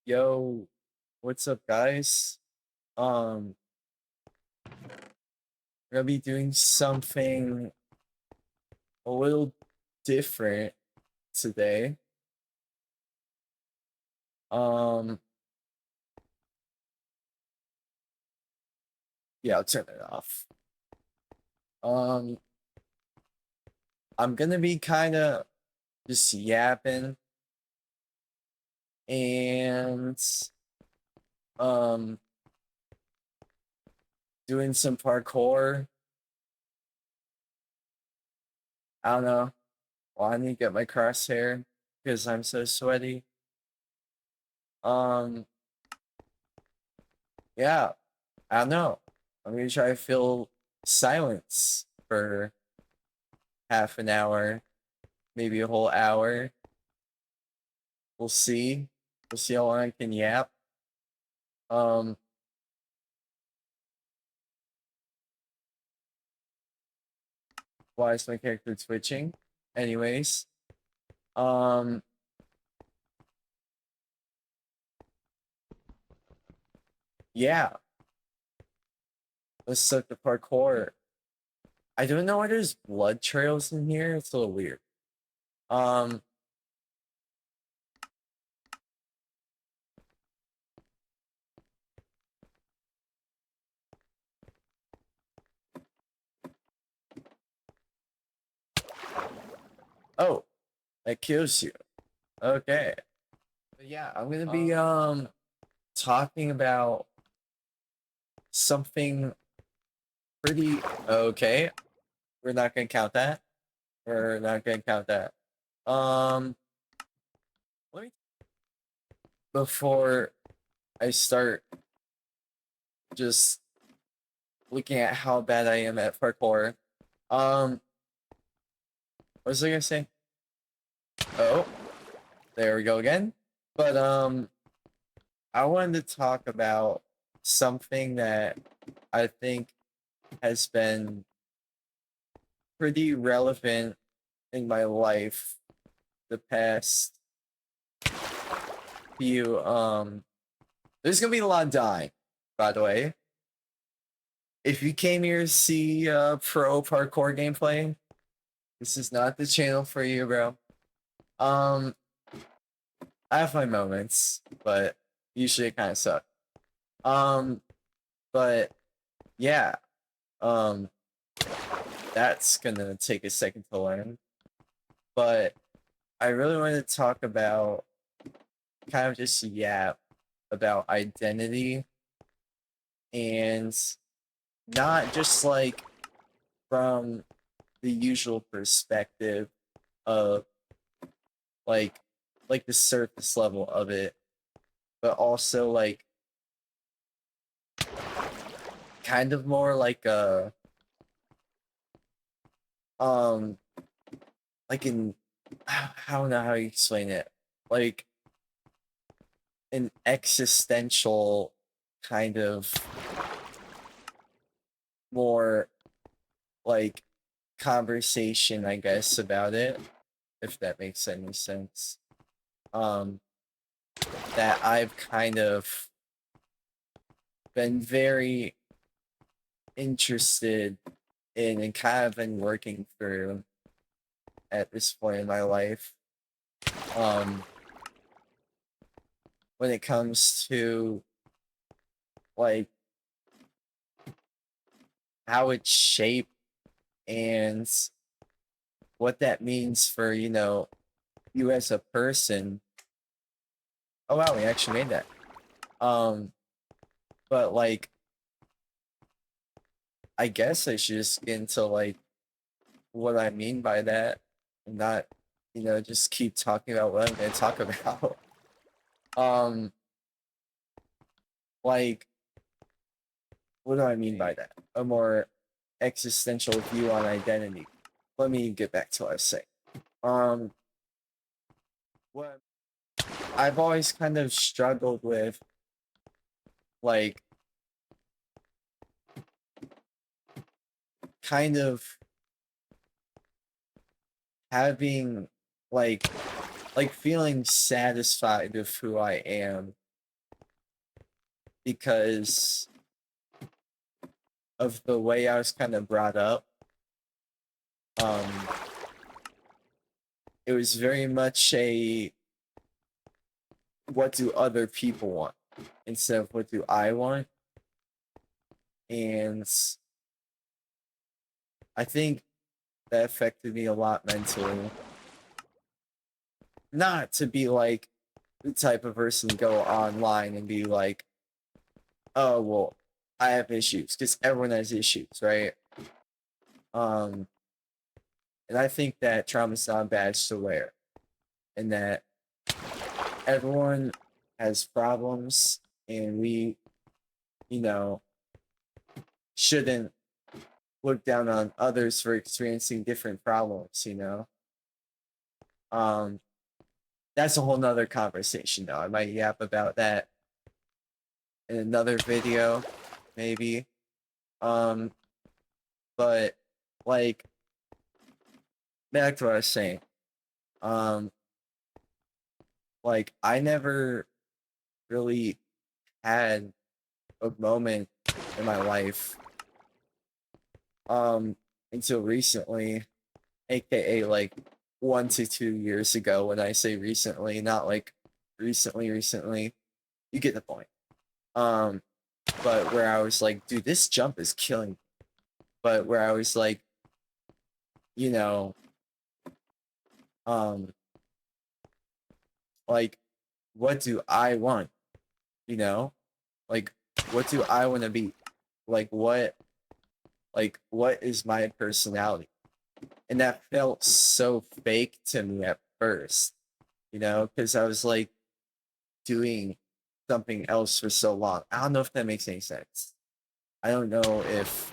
Yo, what's up, guys? Um, we're gonna be doing something a little different today. Um, yeah, I'll turn it off. Um, I'm gonna be kind of just yapping and um doing some parkour. I don't know. Well, I need to get my crosshair because I'm so sweaty. Um, yeah, I don't know. I'm gonna try to fill silence for half an hour, maybe a whole hour. We'll see. We'll see how long I can yap. Um, why is my character twitching? Anyways, um, yeah, let's start the parkour. I don't know why there's blood trails in here. It's a little weird. Um, oh, that kills you. Okay. But yeah, I'm gonna be talking about something pretty okay. We're not gonna count that. We're not gonna count that. Um, let me before I start just looking at how bad I am at parkour. Um, what was I gonna say? Oh, there we go again. But I wanted to talk about something that I think has been pretty relevant in my life the past few there's gonna be a lot of dying, by the way. If you came here to see pro parkour gameplay, this is not the channel for you, bro. Um, I have my moments, but usually it kind of sucks. Um, but yeah, um, that's gonna take a second to learn. But I really want to talk about kind of just about identity and not just like from the usual perspective of like the surface level of it, but also like kind of more like a um like in I don't know how you explain it. Like an existential kind of more like conversation, I guess, about it, if that makes any sense. Um that I've kind of been very interested in and kind of been working through at this point in my life. Um when it comes to like how it's shaped and what that means for, you as a person. Oh wow, we actually made that. Um, but like I guess I should just get into like what I mean by that and not, just keep talking about what I'm gonna talk about. um, like what do I mean by that? A more existential view on identity. Let me get back to what I was saying. Um, what I've always kind of struggled with, like, kind of having, like feeling satisfied with who I am because of the way I was kind of brought up. It was very much a what do other people want instead of what do I want. And I think that affected me a lot mentally. Not to be like the type of person to go online and be like, oh, well, I have issues, because everyone has issues, right? And I think that trauma's not a badge to wear, and that everyone has problems, and we, you know, shouldn't look down on others for experiencing different problems, you know? That's a whole nother conversation, though. I might yap about that in another video, maybe. But, like, back to what I was saying. Like, I never really had a moment in my life, until recently, aka like 1 to 2 years ago. When I say recently, not like recently, you get the point. But where I was like, dude, this jump is killing me. But where I was like, you know, like, what do I want? You know? Like, what do I want to be? Like, what is my personality? And that felt so fake to me at first, you know, because I was like doing something else for so long. I don't know if that makes any sense. I don't know if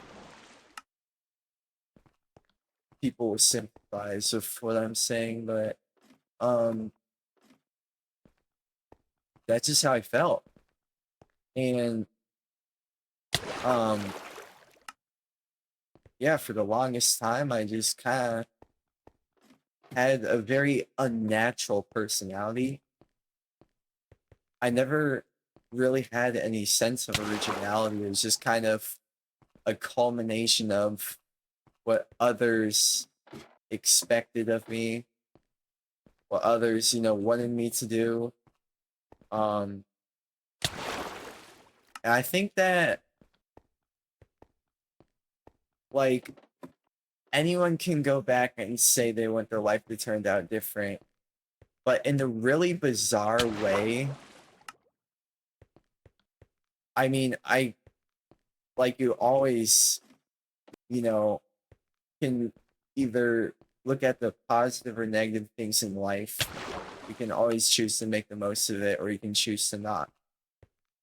people will sympathize with what I'm saying, but that's just how I felt. And yeah, for the longest time I just kind of had a very unnatural personality. I never really had any sense of originality. It was just kind of a culmination of what others expected of me, what others, wanted me to do. And I think that, like, anyone can go back and say they want their life to turn out different, but in a really bizarre way. I mean, like, you always, you know, can either look at the positive or negative things in life. You can always choose to make the most of it, or you can choose to not.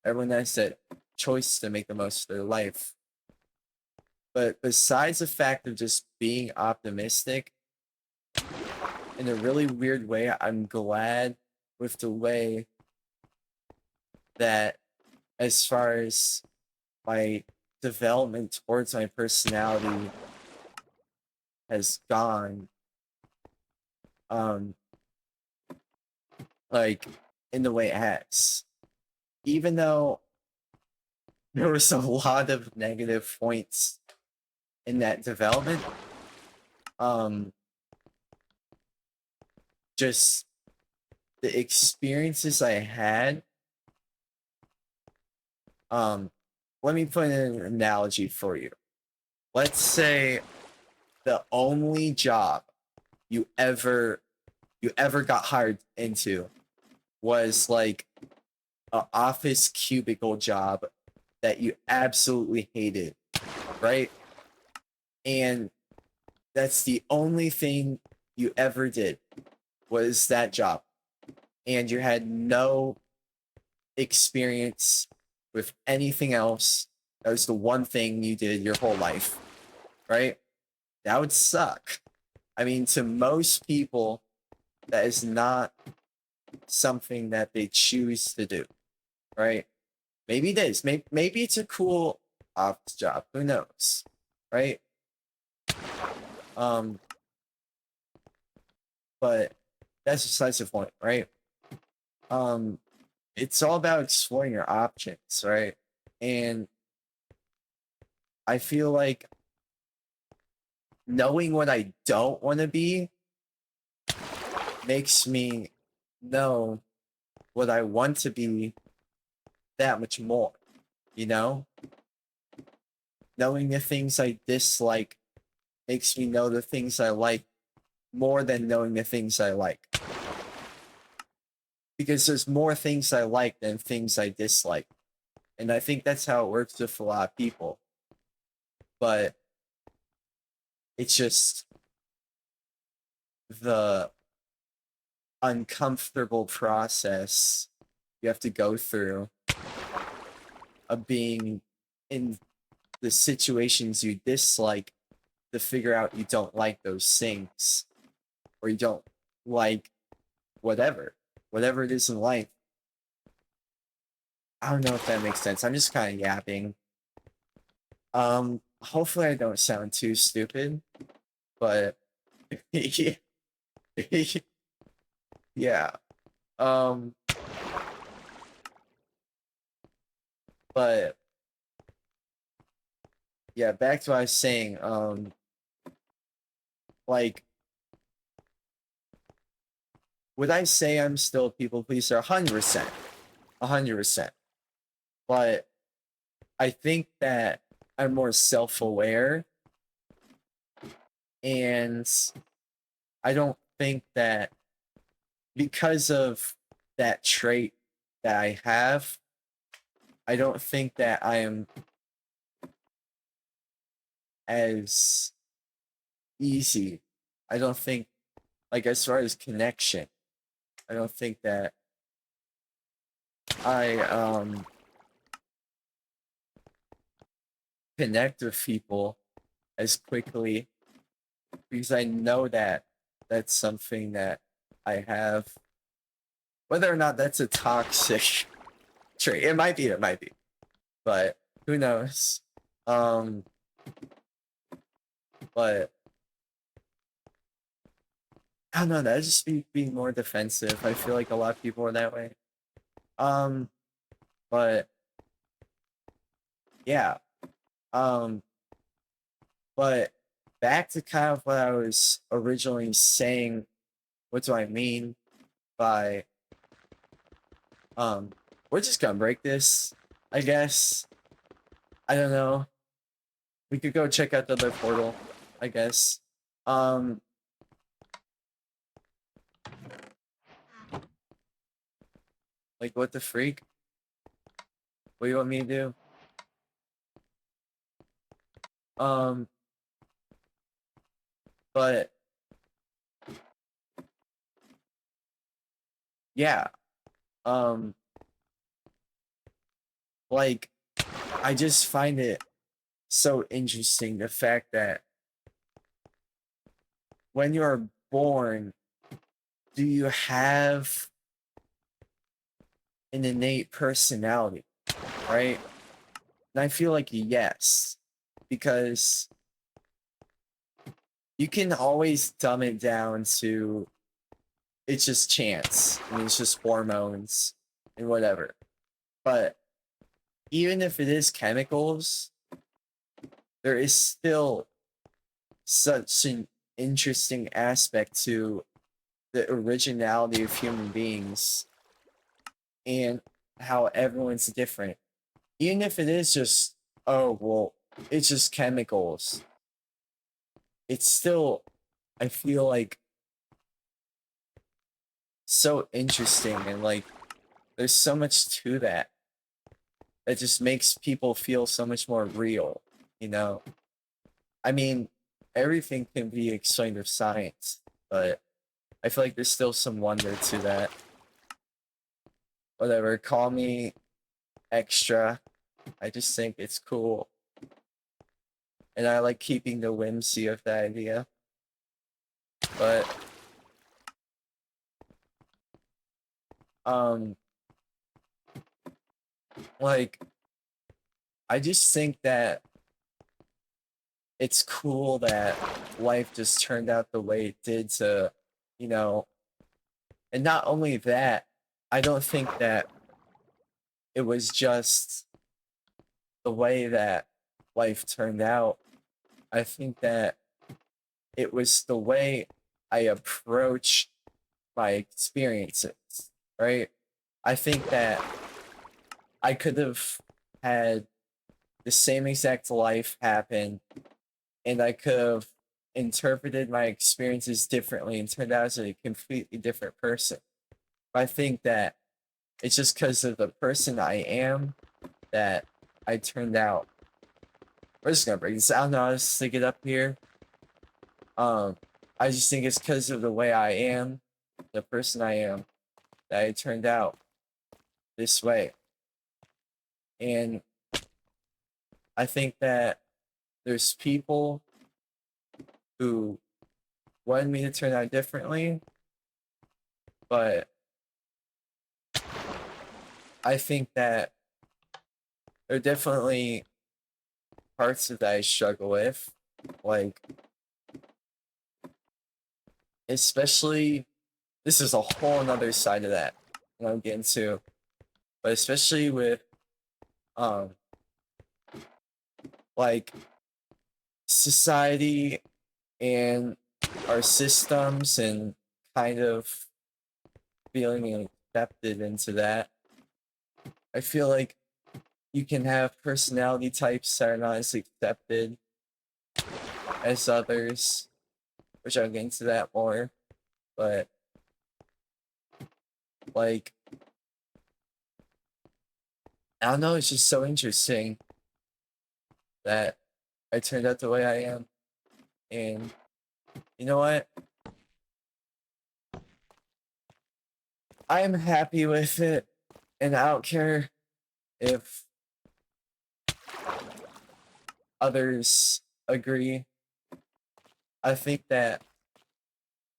Everyone has that choice to make the most of their life. But besides the fact of just being optimistic, in a really weird way, I'm glad with the way that, as far as my development towards my personality has gone, like, in the way it has. Even though there was a lot of negative points in that development, just the experiences I had, let me put in an analogy for you. Let's say the only job you ever got hired into was like an office cubicle job that you absolutely hated, right? And that's the only thing you ever did, was that job. And you had no experience with anything else. That was the one thing you did your whole life, right? That would suck. I mean, to most people, that is not something that they choose to do, right? Maybe it is. Maybe it's a cool office job. Who knows, right? But that's besides the point, right? It's all about exploring your options, right? And I feel like knowing what I don't want to be makes me know what I want to be that much more, you know? Knowing the things I dislike makes me know the things I like more than knowing the things I like. Because there's more things I like than things I dislike. And I think that's how it works with a lot of people. But it's just the uncomfortable process you have to go through of being in the situations you dislike to figure out you don't like those things, or you don't like whatever it is in life. I don't know if that makes sense. I'm just kind of yapping. Hopefully I don't sound too stupid, but yeah. Um, but yeah, back to what I was saying. Like, would I say I'm still a people pleaser? 100%. 100%. But I think that I'm more self-aware, and I don't think that because of that trait that I have, I don't think that I am as easy. I don't think, like, as far as connection, I don't think that I connect with people as quickly, because I know that that's something that I have. Whether or not that's a toxic trait, it might be, but who knows? Um, but I don't know. That just be being more defensive. I feel like a lot of people are that way. Um, but yeah. Um, but back to kind of what I was originally saying. What do I mean by we're just gonna break this, I guess. I don't know. We could go check out the other portal, I guess. Um like, what the freak? What do you want me to do? Um but yeah. Um like, I just find it so interesting, the fact that when you're born, do you have an innate personality, right? And I feel like yes, because you can always dumb it down to it's just chance. I mean, it's just hormones and whatever. But even if it is chemicals, there is still such an interesting aspect to the originality of human beings and how everyone's different. Even if it is just, oh, well, it's just chemicals, it's still, I feel like, so interesting, and like, there's so much to that that just makes people feel so much more real, you know? I mean, everything can be explained with science, but I feel like there's still some wonder to that. Whatever, call me extra. I just think it's cool. And I like keeping the whimsy of the idea. But, um, like, I just think that it's cool that life just turned out the way it did to, you know, and not only that, I don't think that it was just the way that life turned out. I think that it was the way I approached my experiences, right? I think that I could have had the same exact life happen, and I could have interpreted my experiences differently and turned out as a completely different person. But I think that it's just because of the person I am that I turned out. We're just gonna break this. I don't know how to stick it up here. Um, I just think it's because of the way I am, the person I am, that I turned out this way. And I think that there's people who wanted me to turn out differently, but I think that there are definitely parts of that I struggle with, like especially this is a whole another side of that I'm getting to, but especially with um like society and our systems and kind of feeling accepted into that. I feel like you can have personality types that are not as accepted as others, which I'll get into that more. But like, I don't know, it's just so interesting that I turned out the way I am. And you know what? I am happy with it, and I don't care if others agree. I think that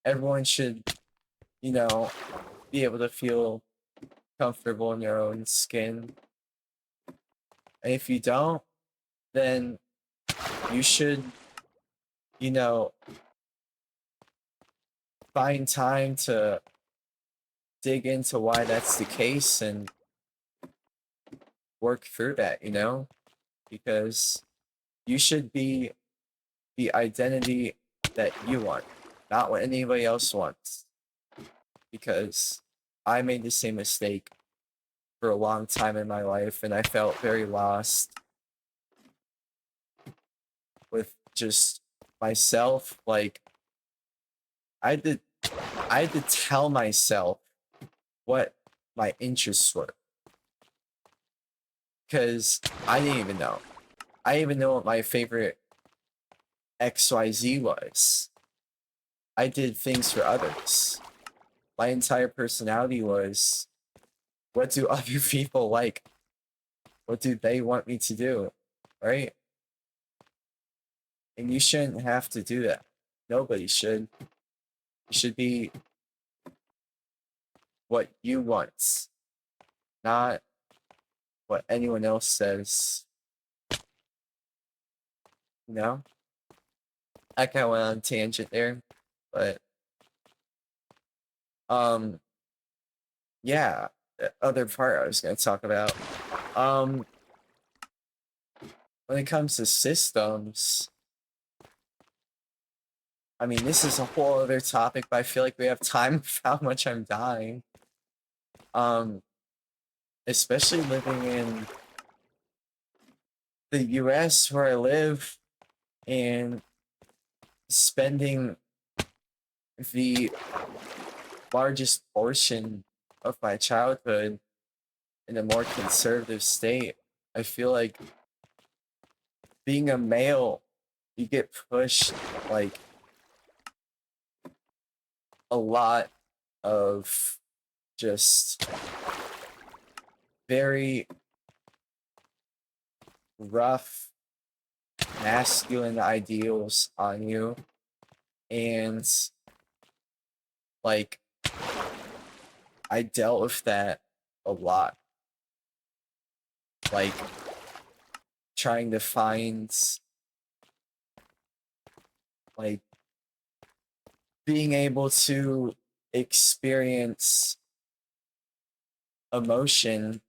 everyone should, you know, be able to feel comfortable in their own skin. And if you don't, then you should, you know, find time to dig into why that's the case and work through that, because you should be the identity that you want, not what anybody else wants. Because I made the same mistake for a long time in my life, and I felt very lost with just myself. Like I had to, I had to tell myself what my interests were because I didn't even know. I didn't even know what my favorite XYZ was. I did things for others. My entire personality was, what do other people like? What do they want me to do? Right? And you shouldn't have to do that. Nobody should. You should be what you want, not what anyone else says. You know? I kind of went on a tangent there, but um, yeah. The other part I was going to talk about, um, when it comes to systems, I mean, this is a whole other topic, but I feel like we have time with how much I'm dying. Um, especially living in the US where I live and spending the largest portion of my childhood in a more conservative state. I feel like being a male, you get pushed like a lot of just very rough masculine ideals on you, and like I dealt with that a lot, like trying to find like being able to experience emotion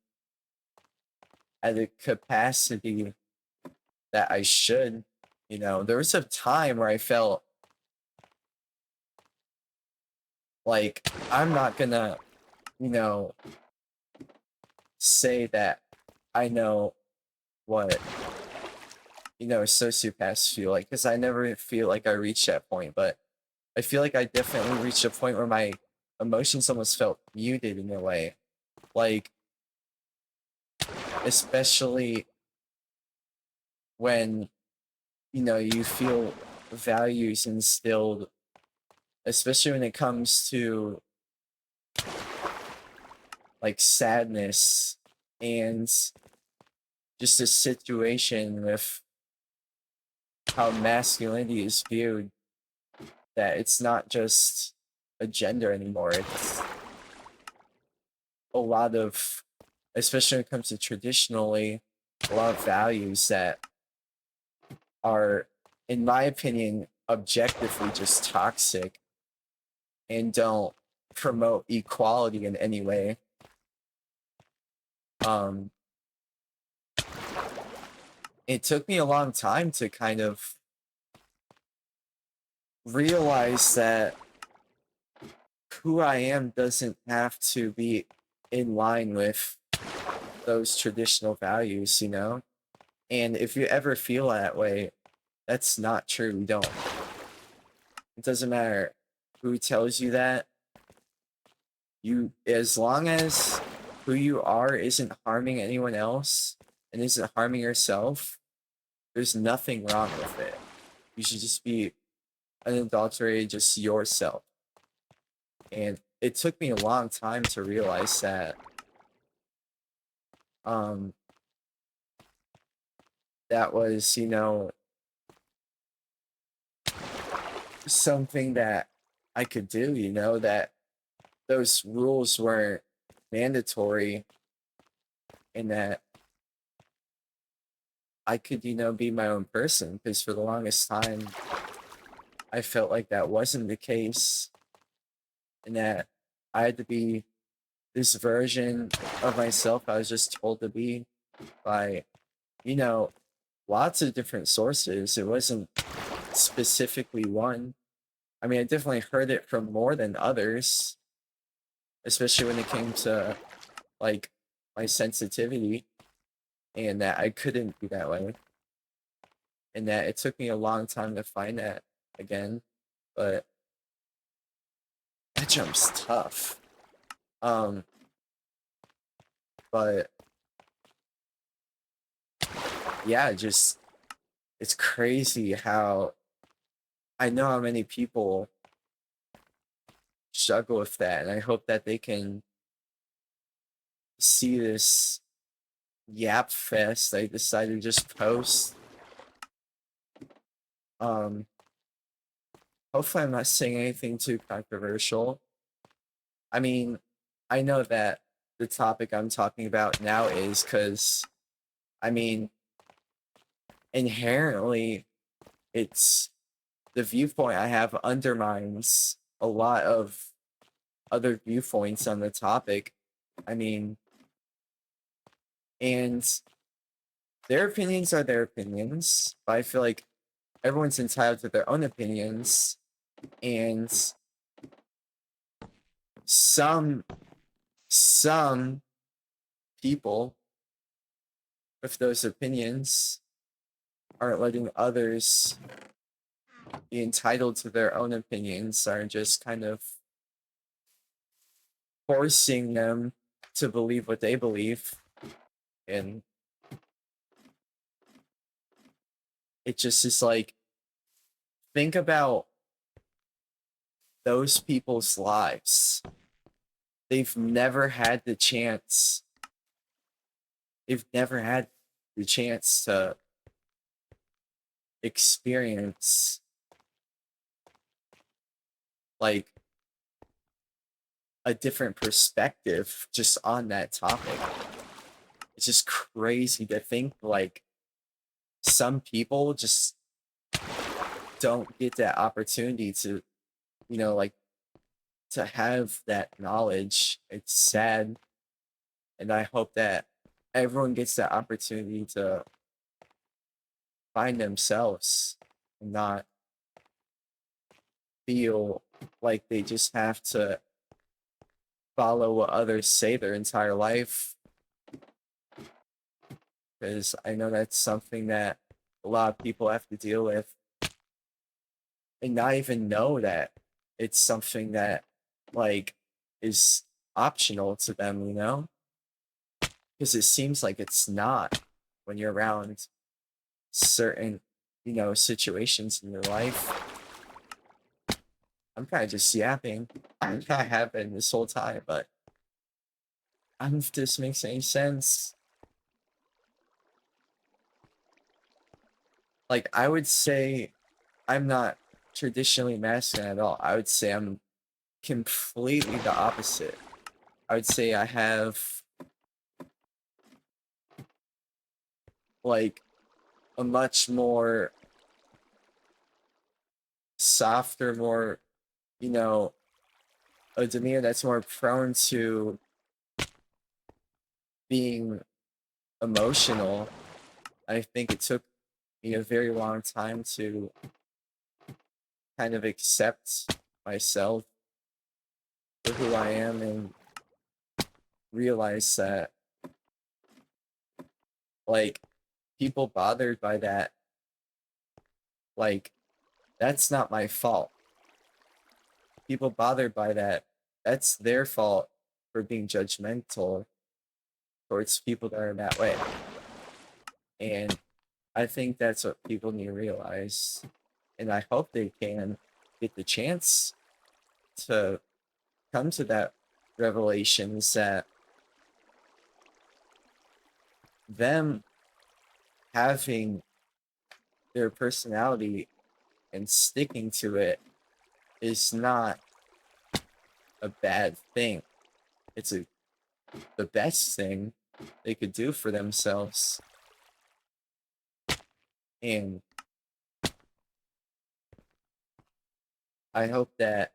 at the capacity that I should. You know, there was a time where I felt like I'm not gonna, you know, say that I know what, sociopaths feel like, because I never feel like I reached that point, but I feel like I definitely reached a point where my emotions almost felt muted in a way. Like, especially when, you feel values instilled, especially when it comes to like sadness and just a situation with how masculinity is viewed, that it's not just a gender anymore. It's a lot of, especially when it comes to traditionally, a lot of values that are, in my opinion, objectively just toxic and don't promote equality in any way. Um, it took me a long time to kind of realize that who I am doesn't have to be in line with those traditional values, you know? And if you ever feel that way, that's not true. You don't. It doesn't matter who tells you that. As long as who you are isn't harming anyone else and isn't harming yourself, there's nothing wrong with it. You should just be unadulterated, just yourself. And it took me a long time to realize that. Um, that was, something that I could do, that those rules weren't mandatory, and that I could, be my own person. Because for the longest time, I felt like that wasn't the case, and that I had to be this version of myself I was just told to be by, you know, lots of different sources. It wasn't specifically one. I mean, I definitely heard it from more than others, especially when it came to like my sensitivity, and that I couldn't be that way, and that it took me a long time to find that again. But that jump's tough. Um, but yeah, just it's crazy how I know how many people struggle with that, and I hope that they can see this yap fest I decided to just post. Um, hopefully I'm not saying anything too controversial. I mean, I know that the topic I'm talking about now is because, I mean, inherently, it's the viewpoint I have undermines a lot of other viewpoints on the topic. I mean, and their opinions are their opinions, but I feel like everyone's entitled to their own opinions, and some some people with those opinions aren't letting others be entitled to their own opinions, are just kind of forcing them to believe what they believe. And it just is like, think about those people's lives. They've never had the chance. They've never had the chance to experience like a different perspective just on that topic. It's just crazy to think like some people just don't get that opportunity to, like to have that knowledge. It's sad. And I hope that everyone gets the opportunity to find themselves and not feel like they just have to follow what others say their entire life. Because I know that's something that a lot of people have to deal with and not even know that it's something that like is optional to them, you know? Because it seems like it's not when you're around certain, situations in your life. I'm kind of just yapping. I have been this whole time, but I don't know if this makes any sense. Like, I would say I'm not traditionally masculine at all. I would say I'm completely the opposite. I would say I have like a much more softer, more, you know, a demeanor that's more prone to being emotional. I think it took me a very long time to kind of accept myself for who I am and realize that, like, people bothered by that, like, that's not my fault. People bothered by that, that's their fault for being judgmental towards people that are that way. And I think that's what people need to realize. And I hope they can get the chance to come to that revelation is that them having their personality and sticking to it is not a bad thing. It's the best thing they could do for themselves. And I hope that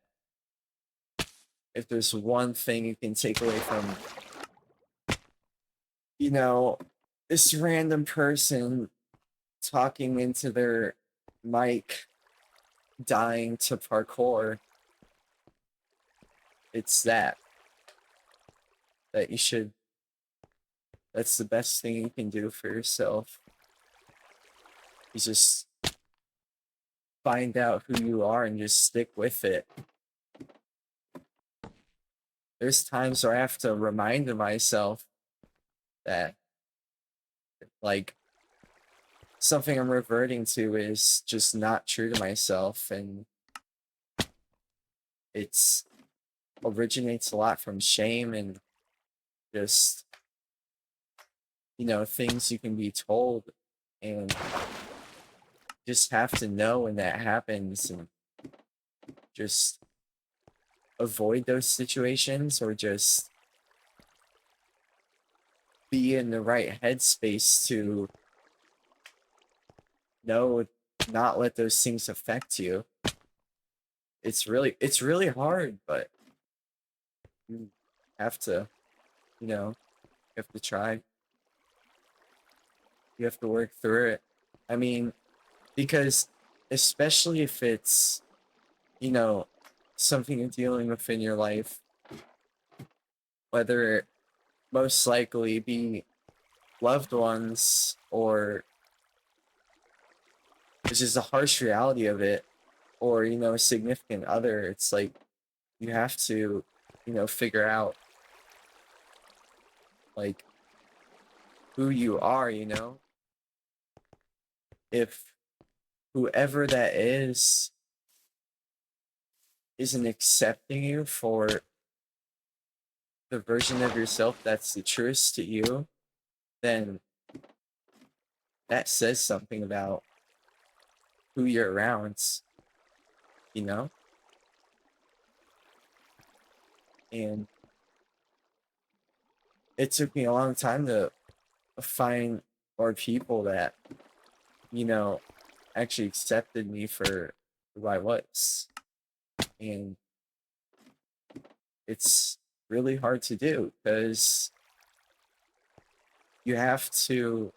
if there's one thing you can take away from, you know, this random person talking into their mic dying to parkour, it's that you should, that's the best thing you can do for yourself. You just find out who you are and just stick with it. There's times where I have to remind myself that, like, something I'm reverting to is just not true to myself, and it's originates a lot from shame and just, things you can be told and just have to know when that happens and just avoid those situations or just be in the right headspace to know not let those things affect you. It's really hard, but you have to, you have to try. You have to work through it. I mean, because especially if it's, you know, something you're dealing with in your life, whether it most likely be loved ones or it's just a harsh reality of it, or, a significant other, it's like you have to, figure out like who you are, if whoever that is isn't accepting you for the version of yourself that's the truest to you, then that says something about who you're around, you know? And it took me a long time to find more people that, you know, actually accepted me for who I was. And it's really hard to do because you have to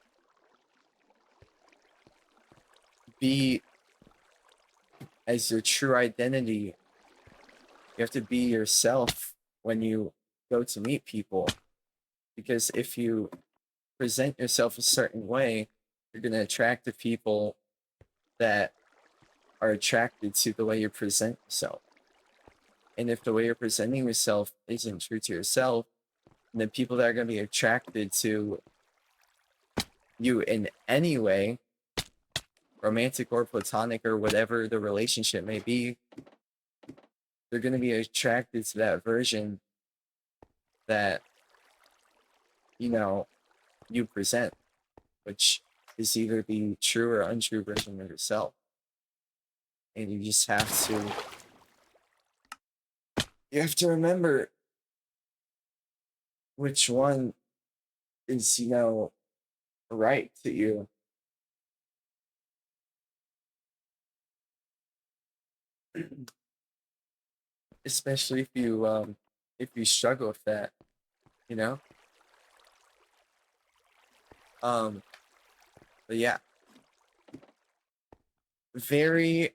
be as your true identity. You have to be yourself when you go to meet people. Because if you present yourself a certain way, you're going to attract the people that are attracted to the way you present yourself. And if the way you're presenting yourself isn't true to yourself, then people that are going to be attracted to you in any way, romantic or platonic or whatever the relationship may be, they're going to be attracted to that version that, you know, you present, which is either the true or untrue version of yourself. And you just have to remember which one is, right to you. Especially if you struggle with that, you know? But yeah. Very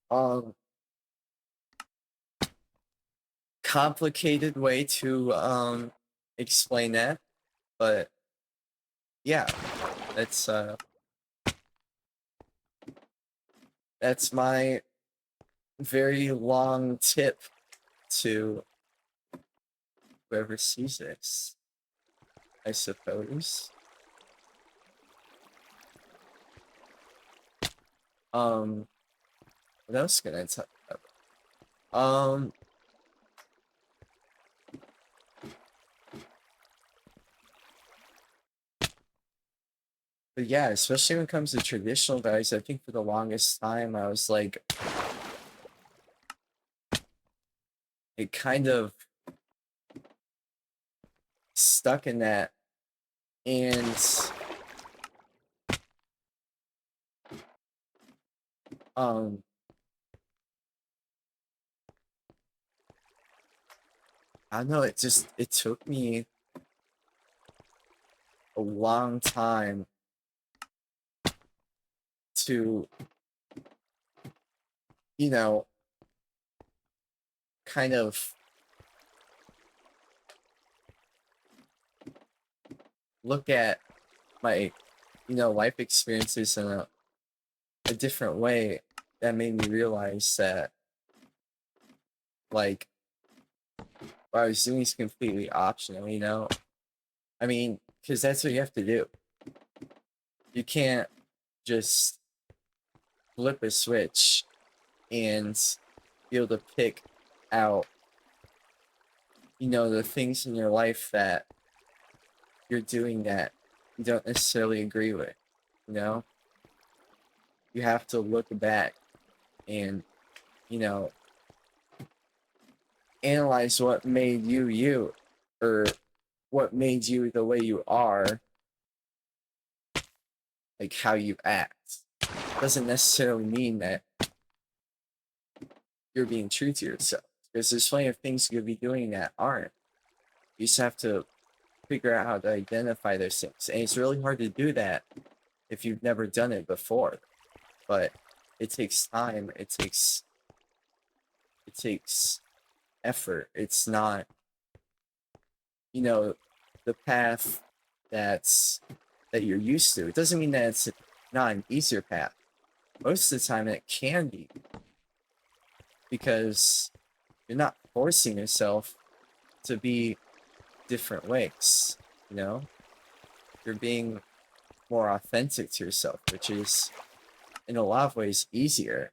um complicated way to explain that. But yeah, that's uh that's my very long tip to whoever sees this, I suppose. What else can I talk about? But yeah, especially when it comes to traditional values, I think for the longest time I was like, it kind of stuck in that, and um I don't know, it took me a long time to, you know, kind of look at my, life experiences in a different way that made me realize that, like, what I was doing is completely optional, you know? I mean, because that's what you have to do. You can't just flip a switch and be able to pick out, the things in your life that you're doing that you don't necessarily agree with, you know? You have to look back and, you know, analyze what made you you, or what made you the way you are, like how you act. Doesn't necessarily mean that you're being true to yourself, because there's plenty of things you could be doing that aren't. You just have to figure out how to identify those things. And it's really hard to do that if you've never done it before. But it takes time, it takes effort. It's not, the path that you're used to. It doesn't mean that it's not an easier path. Most of the time it can be, because you're not forcing yourself to be different ways, you know? You're being more authentic to yourself, which is in a lot of ways easier.